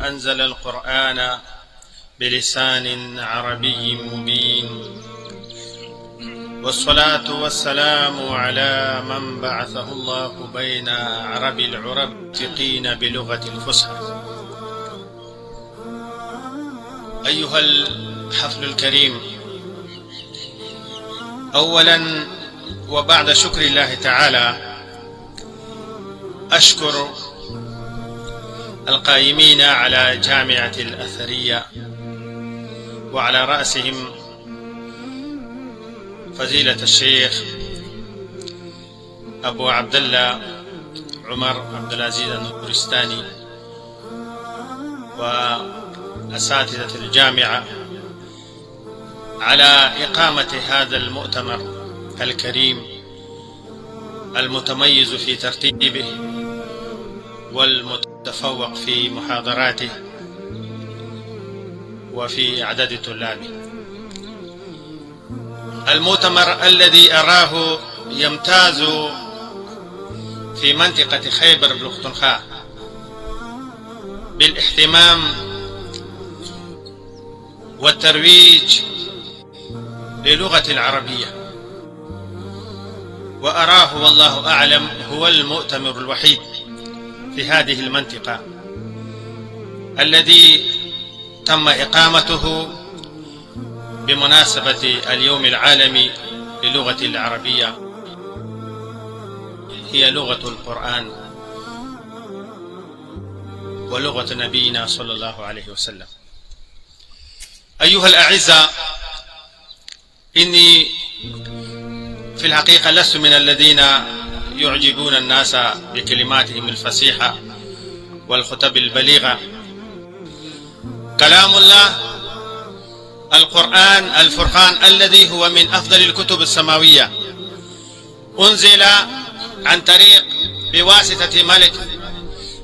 أنزل القرآن بلسان عربي مبين، والصلاة والسلام على من بعثه الله بين عرب العرب ناطقين بلغة الفصحى. أيها الحفل الكريم، أولا وبعد شكر الله تعالى أشكر القائمين على جامعة الأثرية، وعلى رأسهم فضيلة الشيخ أبو عبد الله عمر عبد العزيز النورستاني وأساتذة الجامعة على إقامة هذا المؤتمر الكريم المتميز في ترتيبه والمتفوق في محاضراته وفي عدد طلابه. المؤتمر الذي أراه يمتاز في منطقة خيبر بلختنخاء بالاهتمام والترويج للغة العربية، وأراه والله أعلم هو المؤتمر الوحيد في هذه المنطقة الذي تم إقامته بمناسبة اليوم العالمي للغة العربية، هي لغة القرآن ولغة نبينا صلى الله عليه وسلم. أيها الأعزاء، إني في الحقيقة لست من الذين يعجبون الناس بكلماتهم الفصيحة والخطب البليغة. كلام الله القرآن الفرقان الذي هو من أفضل الكتب السماوية أنزل عن طريق بواسطة ملك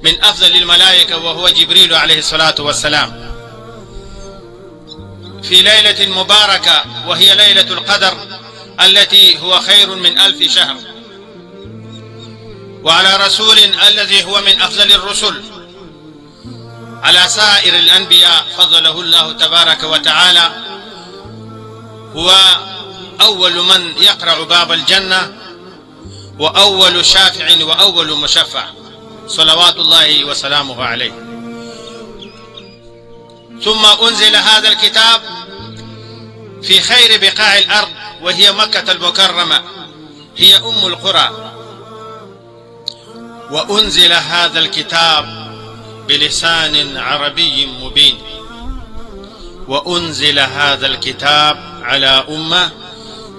من أفضل الملائكة وهو جبريل عليه الصلاة والسلام في ليلة مباركة وهي ليلة القدر التي هو خير من 1000 شهر، وعلى رسول الذي هو من أفضل الرسل على سائر الأنبياء فضله الله تبارك وتعالى، هو أول من يقرع باب الجنة وأول شافع وأول مشفع صلوات الله وسلامه عليه. ثم أنزل هذا الكتاب في خير بقاع الأرض وهي مكة المكرمة، هي أم القرى، وأنزل هذا الكتاب بلسان عربي مبين، وأنزل هذا الكتاب على أمة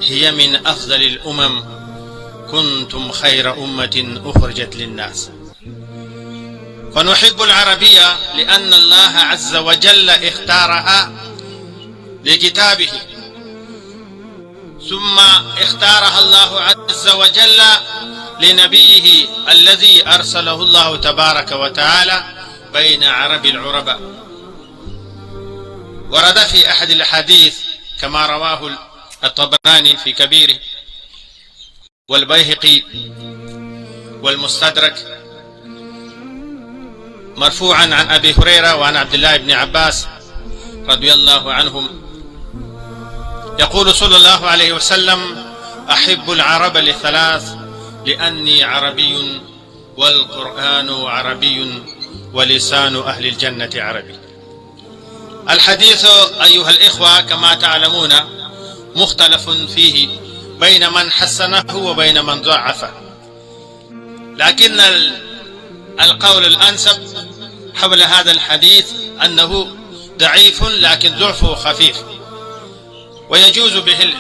هي من أفضل الأمم، كنتم خير أمة أخرجت للناس. فنحب العربية لأن الله عز وجل اختارها لكتابه، ثم اختارها الله عز وجل لنبيه الذي أرسله الله تبارك وتعالى بين عرب العرب. ورد في أحد الحديث كما رواه الطبراني في كبيره والبيهقي والمستدرك مرفوعا عن أبي هريرة وعن عبد الله بن عباس رضي الله عنهم، يقول صلى الله عليه وسلم: أحب العرب لثلاث، لأني عربي والقرآن عربي ولسان أهل الجنة عربي. الحديث أيها الإخوة كما تعلمون مختلف فيه بين من حسنه وبين من ضعفه، لكن القول الأنسب حول هذا الحديث أنه ضعيف لكن ضعفه خفيف، ويجوز به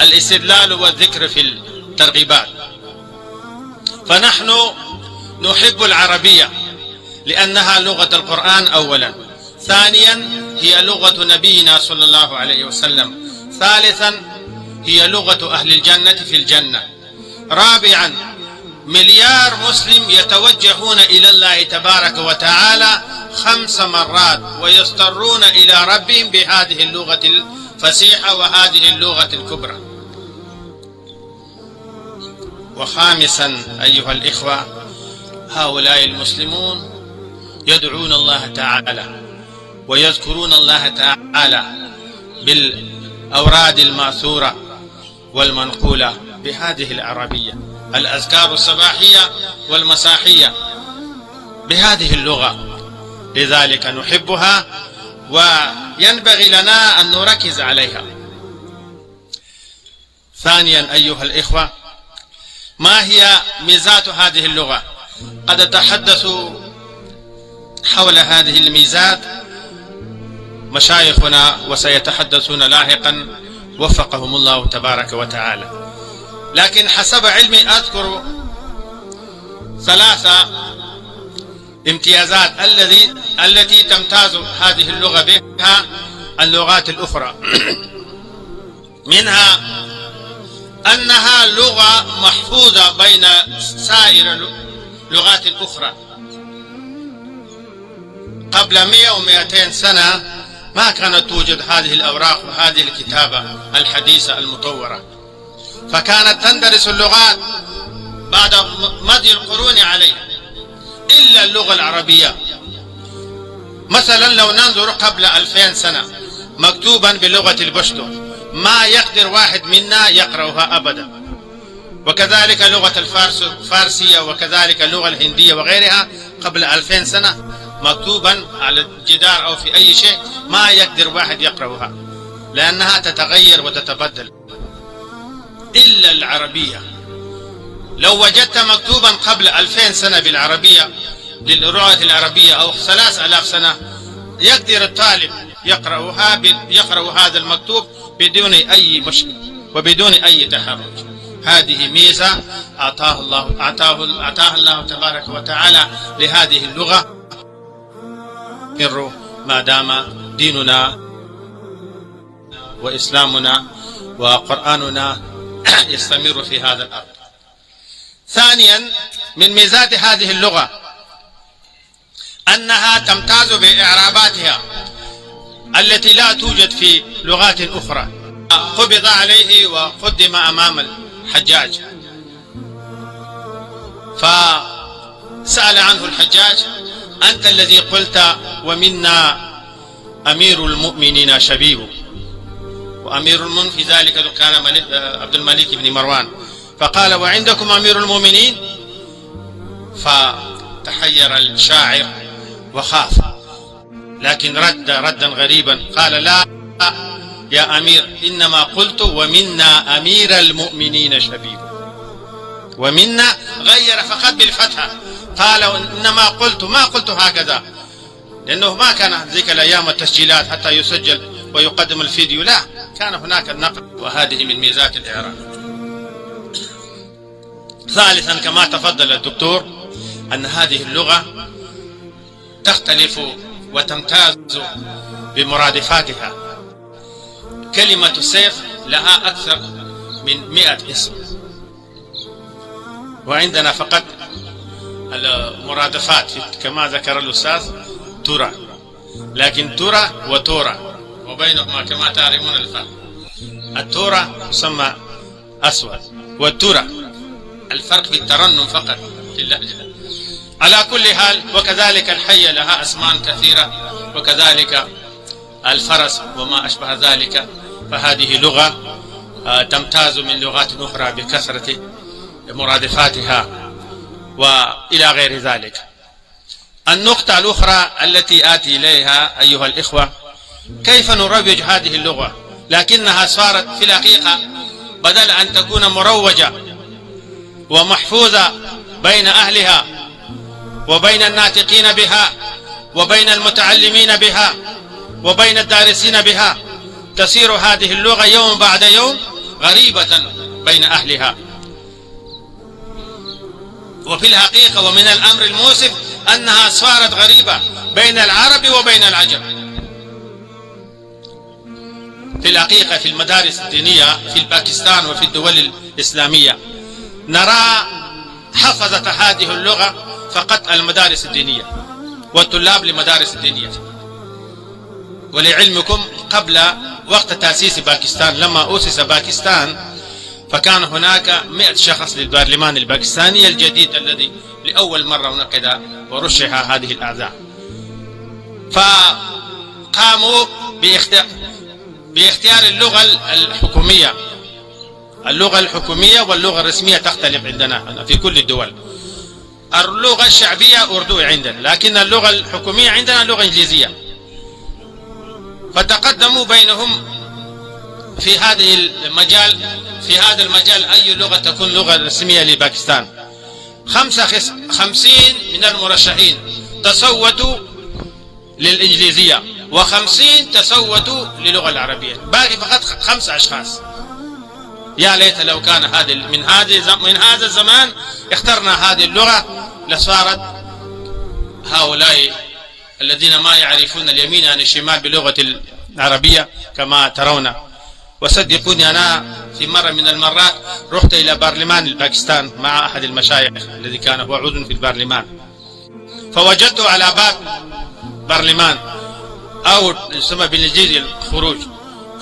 الاستدلال والذكر في الترغيبات. فنحن نحب العربية لأنها لغة القرآن أولا، ثانيا هي لغة نبينا صلى الله عليه وسلم، ثالثا هي لغة أهل الجنة في الجنة، رابعا مليار مسلم يتوجهون إلى الله تبارك وتعالى 5 مرات ويضطرون إلى ربهم بهذه اللغة الفصيحة وهذه اللغة الكبرى. وخامسا أيها الإخوة، هؤلاء المسلمون يدعون الله تعالى ويذكرون الله تعالى بالأوراد الماثورة والمنقولة بهذه العربية، الأذكار الصباحية والمساحية بهذه اللغة، لذلك نحبها وينبغي لنا أن نركز عليها. ثانيا أيها الإخوة، ما هي ميزات هذه اللغة؟ قد أتحدث حول هذه الميزات مشايخنا وسيتحدثون لاحقا وفقهم الله تبارك وتعالى، لكن حسب علمي أذكر 3 امتيازات التي تمتاز هذه اللغة بها اللغات الأخرى. منها أنها لغة محفوظة بين سائر اللغات الأخرى. قبل 100 و200 سنة ما كانت توجد هذه الأوراق وهذه الكتابة الحديثة المطورة، فكانت تندرس اللغات بعد مضي القرون عليها إلا اللغة العربية. مثلا لو ننظر قبل 2000 سنة مكتوبا بلغة البشتو ما يقدر واحد منا يقرأها أبدا، وكذلك لغة الفارسية وكذلك اللغة الهندية وغيرها قبل 2000 سنة مكتوبا على الجدار أو في أي شيء ما يقدر واحد يقرأها لأنها تتغير وتتبدل، إلا العربية. لو وجدت مكتوبا قبل 2000 سنة بالعربية للغة العربية أو 3000 سنة يقدر الطالب يقرأ هذا المكتوب بدون أي مشكلة وبدون أي تحرج. هذه ميزة أعطاها الله تبارك وتعالى لهذه اللغة، ما دام ديننا وإسلامنا وقرآننا يستمر في هذا الأرض. ثانيا من ميزات هذه اللغة أنها تمتاز بإعراباتها التي لا توجد في لغات أخرى. قبض عليه وقدم أمام الحجاج فسأل عنه الحجاج: أنت الذي قلت ومنا أمير المؤمنين شبيب، وأمير المؤمنين في ذلك كان عبد الملك بن مروان، فقال: وعندكم أمير المؤمنين؟ فتحير الشاعر وخاف، لكن رد ردا غريبا قال: لا يا أمير، إنما قلت ومنا أمير المؤمنين شبيب. ومنا غير فقط بالفتحة، قال إنما قلت، ما قلت هكذا، لأنه ما كان ذيك الأيام التسجيلات حتى يسجل ويقدم الفيديو، لا، كان هناك النقل، وهذه من ميزات الإعراب. ثالثا كما تفضل الدكتور أن هذه اللغة تختلف وتمتاز بمرادفاتها. كلمة السيف لها أكثر من 100 اسم، وعندنا فقط المرادفات كما ذكر الأستاذ ترى، لكن ترى وتورى وبينهما كما تعلمون الفرق. التورى يسمى أسود، والترى الفرق في الترنم فقط في اللهجة. على كل حال، وكذلك الحية لها أسماء كثيرة، وكذلك الفرس وما أشبه ذلك. فهذه لغة تمتاز من لغات أخرى بكثرة مرادفاتها وإلى غير ذلك. النقطة الأخرى التي آتي إليها أيها الإخوة، كيف نروج هذه اللغة لكنها صارت في الحقيقة بدل أن تكون مروجة ومحفوظة بين أهلها وبين الناطقين بها وبين المتعلمين بها وبين الدارسين بها، تصير هذه اللغة يوم بعد يوم غريبة بين أهلها. وفي الحقيقة ومن الأمر المؤسف أنها صارت غريبة بين العرب وبين العجم. في الحقيقة في المدارس الدينية في باكستان وفي الدول الإسلامية نرى حفظة هذه اللغة فقط المدارس الدينية والطلاب لمدارس الدينية. ولعلمكم قبل وقت تأسيس باكستان، لما أسس باكستان فكان هناك 100 شخص للبرلمان الباكستاني الجديد الذي لأول مرة نقد ورشح هذه الأعضاء، فقاموا باختيار اللغة الحكومية. اللغة الحكومية واللغة الرسمية تختلف عندنا في كل الدول. اللغة الشعبية أردو عندنا، لكن اللغة الحكومية عندنا لغة إنجليزية. فتقدموا بينهم في هذا المجال أي لغة تكون لغة رسمية لباكستان. 50 من المرشحين تصوتوا للإنجليزية، و50 تصوتوا للغة العربية، باقي فقط 5 أشخاص. يا ليت لو كان من هذا الزمان اخترنا هذه اللغة لصارت هؤلاء الذين ما يعرفون اليمين عن الشمال باللغة العربية كما ترون. وصدقوني أنا في مرة من المرات رحت إلى برلمان الباكستان مع أحد المشايخ الذي كان هو عضو في البرلمان، فوجدته على باب برلمان أو يسمى بالإنجليزي الخروج،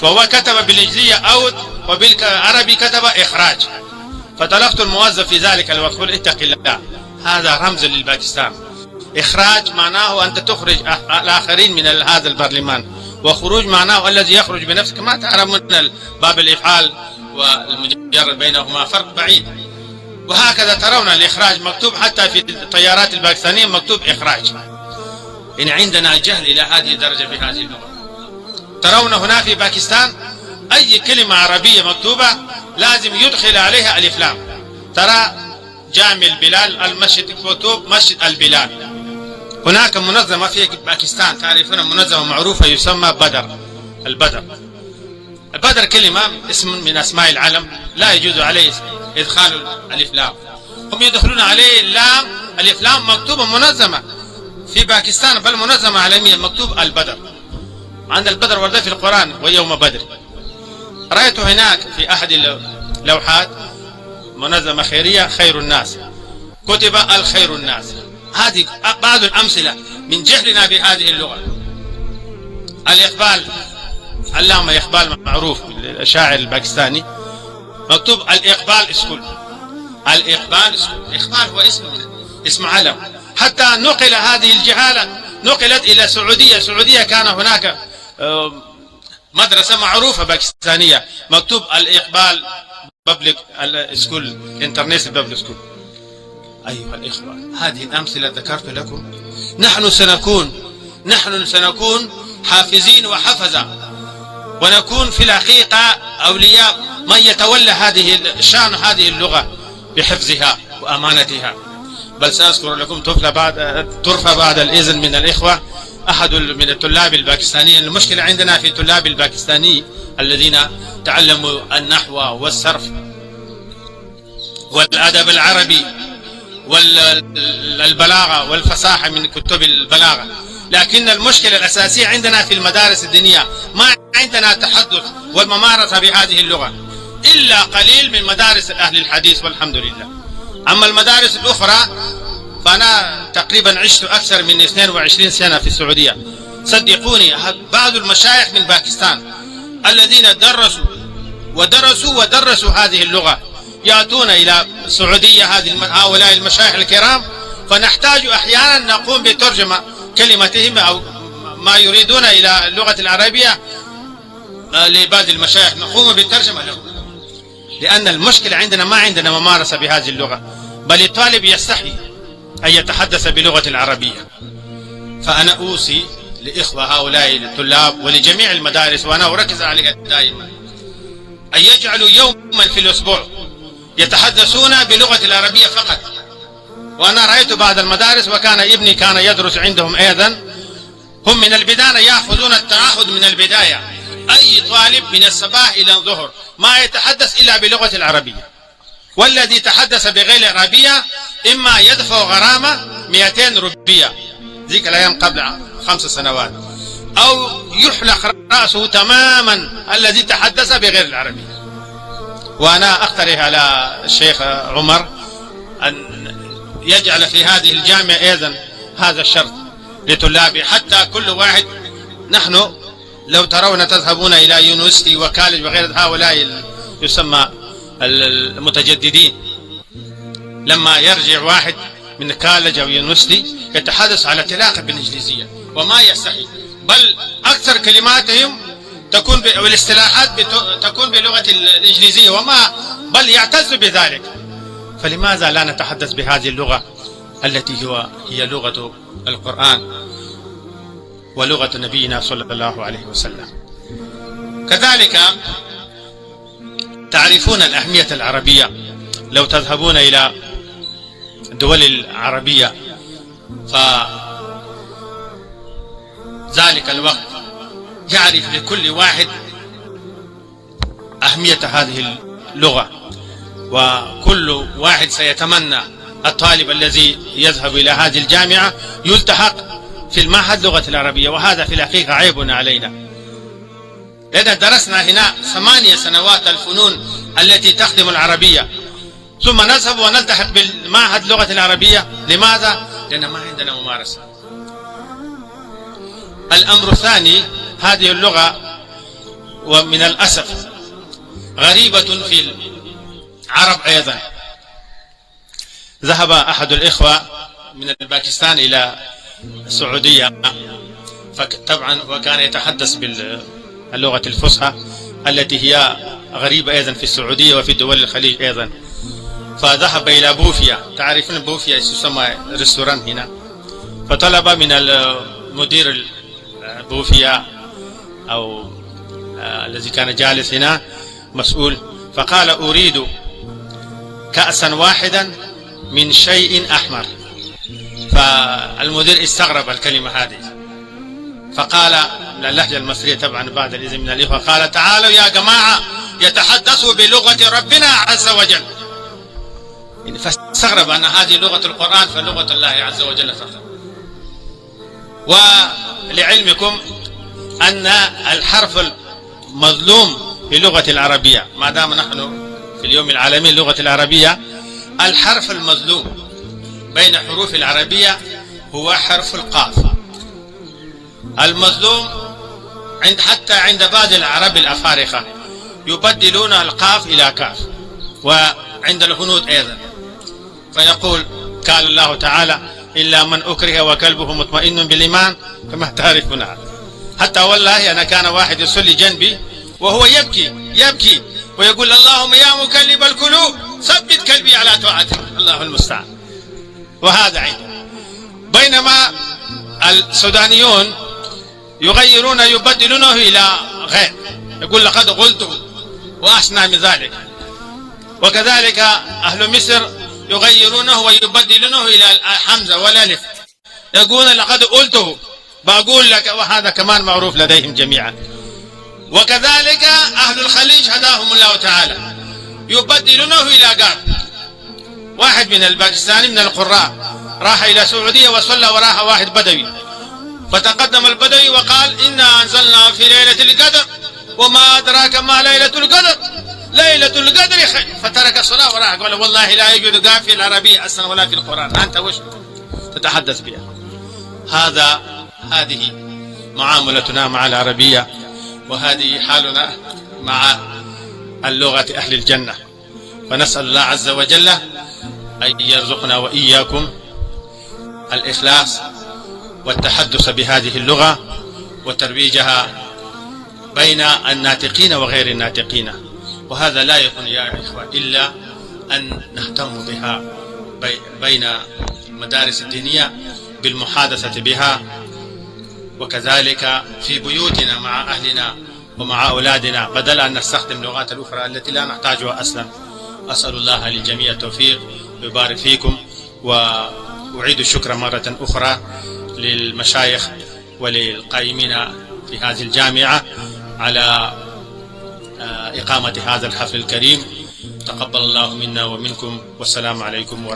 فهو كتب بالإنجليزية أوت وبالعربي كتب إخراج. فطلبت الموظف في ذلك الوقت قل اتق الله، هذا رمز للباكستان. إخراج معناه أنت تخرج الآخرين من هذا البرلمان، وخروج معناه الذي يخرج بنفسك. ما تعرف من باب الإفعال والمجرد بينهما فرق بعيد. وهكذا ترون الإخراج مكتوب حتى في الطيارات الباكستانية مكتوب إخراج. إن عندنا جهل إلى هذه الدرجة بهذه اللغة. ترون هنا في باكستان أي كلمة عربية مكتوبة لازم يدخل عليها ألف لام. ترى جامع البلال المسجد مكتوب مسجد البلال. هناك منظمة في باكستان تعرفون منظمة معروفة يسمى بدر. البدر كلمة اسم من أسماء العلم لا يجوز عليه إدخال الألف لام. هم يدخلون عليه اللام ألف لام مكتوبة منظمة في باكستان، بل منظمة عالمية مكتوب البدر. عند البدر ورد في القرآن ويوم بدر. رأيت هناك في أحد اللوحات منظمة خيرية خير الناس، كتب الخير الناس. هذه بعض الأمثلة من جهلنا بهذه اللغة. الإقبال، علامة إقبال معروف الشاعر الباكستاني، مكتوب الإقبال سكول. الإقبال سكول، إقبال هو اسم علم. حتى نقل هذه الجهالة نقلت إلى سعودية كان هناك مدرسة معروفة باكستانية مكتوب الإقبال بابليك سكول، انترناشونال بابليك سكول. أيها الإخوة، هذه الأمثلة ذكرت لكم. نحن سنكون حافظين وحفظة، ونكون في الحقيقة أولياء من يتولى شأن هذه اللغة بحفظها وأمانتها. بل سأذكر لكم طرفة بعد الإذن من الإخوة. أحد من الطلاب الباكستانيين، المشكلة عندنا في الطلاب الباكستاني الذين تعلموا النحو والصرف والأدب العربي والبلاغة والفصاحة من كتب البلاغة، لكن المشكلة الأساسية عندنا في المدارس الدينية ما عندنا تحدث والممارسة بهذه اللغة إلا قليل من مدارس أهل الحديث والحمد لله. أما المدارس الأخرى فأنا تقريبا عشت أكثر من 22 سنة في السعودية. صدقوني بعض المشايخ من باكستان الذين ودرسوا هذه اللغة يأتون إلى السعودية، هؤلاء المشايخ الكرام، فنحتاج أحيانا نقوم بترجمة كلمتهم أو ما يريدون إلى اللغة العربية لبعض المشايخ، نقوم بالترجمة لهم، لأن المشكلة عندنا ما عندنا ممارسة بهذه اللغة، بل الطالب يستحي أن يتحدث بلغة العربية. فأنا أوصي لإخوة هؤلاء الطلاب ولجميع المدارس، وأنا أركز عليها دائما، أن يجعلوا يوما في الأسبوع يتحدثون بلغة العربية فقط. وأنا رأيت بعض المدارس وكان ابني كان يدرس عندهم أيضا، هم من البداية يأخذون التعهد من البداية، أي طالب من الصباح إلى الظهر ما يتحدث إلا بلغة العربية، والذي تحدث بغير العربية إما يدفع غرامة 200 روبية ذيك الأيام قبل 5 سنوات، أو يحلق رأسه تماما الذي تحدث بغير العربية. وأنا أقترح على الشيخ عمر أن يجعل في هذه الجامعة أيضا هذا الشرط لطلابه، حتى كل واحد، نحن لو ترون تذهبون إلى يونيفرسيتي وكالج وغير هؤلاء يسمى المتجددين، لما يرجع واحد من كالج أو يونيفرسيتي يتحدث على طلاقة بالإنجليزية، وما يستحي، بل أكثر كلماتهم تكون والاصطلاحات تكون باللغة الإنجليزية بل يعتز بذلك. فلماذا لا نتحدث بهذه اللغة التي هي لغة القرآن ولغة نبينا صلى الله عليه وسلم؟ كذلك تعرفون الأهمية العربية. لو تذهبون إلى الدول العربية فذلك الوقت يعرف لكل واحد أهمية هذه اللغة، وكل واحد سيتمنى الطالب الذي يذهب إلى هذه الجامعة يلتحق في المعهد اللغة العربية، وهذا في الحقيقة عيب علينا، لأن درسنا هنا 8 سنوات الفنون التي تخدم العربية، ثم نذهب ونلتحق بالمعهد اللغة العربية. لماذا؟ لأن ما عندنا ممارسة. الأمر الثاني، هذه اللغة ومن الأسف غريبة في العرب أيضا. ذهب أحد الإخوة من باكستان إلى السعودية، طبعا وكان يتحدث باللغة الفصحى التي هي غريبة أيضا في السعودية وفي دول الخليج أيضا. فذهب إلى بوفيا، تعرفون بوفيا يسمى ريستوران هنا، فطلب من المدير بوفيا أو الذي كان جالس هنا مسؤول، فقال أريد كأسا واحدا من شيء أحمر. فالمدير استغرب الكلمة هذه، فقال من اللهجة المصرية طبعا بعد الإذن من الإخوة، قال تعالوا يا جماعة يتحدثوا بلغة ربنا عز وجل. فاستغرب أن هذه لغة القرآن فلغة الله عز وجل فقط. ولعلمكم أن الحرف المظلوم في اللغة العربية، ما دام نحن في اليوم العالمي للغة العربية، الحرف المظلوم بين حروف العربية هو حرف القاف. المظلوم حتى عند بعض العرب الأفارقة يبدلون القاف إلى كاف، وعند الهنود أيضا، فيقول قال الله تعالى إلا من أكره وقلبه مطمئن بالإيمان كما تعرفون. حتى والله أنا كان واحد يصلي جنبي وهو يبكي ويقول اللهم يا مقلب القلوب ثبت قلبي على طاعتك، الله المستعان. وهذا عنده. بينما السودانيون يبدلونه إلى غير، يقول لقد قلته وأحسن من ذلك. وكذلك أهل مصر يغيرونه ويبدلونه إلى الحمزة والألف، يقول لقد قلته بقول لك، وهذا كمان معروف لديهم جميعا. وكذلك أهل الخليج هداهم الله تعالى يبدلونه إلى قاف. واحد من الباكستاني من القراء راح إلى السعودية وصلى وراح واحد بدوي، فتقدم البدوي وقال إنا أنزلنا في ليلة القدر وما أدراك ما ليلة القدر، ليلة القدر خير، فترك الصلاة وراح قال والله لا يوجد قاف في العربية أصلا ولا في القرآن، أنت وش تتحدث بها؟ هذه معاملتنا مع العربية، وهذه حالنا مع اللغة أهل الجنة. فنسأل الله عز وجل أن يرزقنا وإياكم الإخلاص والتحدث بهذه اللغة وترويجها بين الناطقين وغير الناطقين. وهذا لا يكون يا إخوة إلا أن نهتم بها بين المدارس الدينية بالمحادثة بها، وكذلك في بيوتنا مع أهلنا ومع أولادنا، بدل أن نستخدم اللغات الأخرى التي لا نحتاجها أصلا. أسأل الله للجميع التوفيق ويبارك فيكم، وأعيد الشكر مرة أخرى للمشايخ وللقائمين في هذه الجامعة على إقامة هذا الحفل الكريم. تقبل الله منا ومنكم، والسلام عليكم ورحمة الله.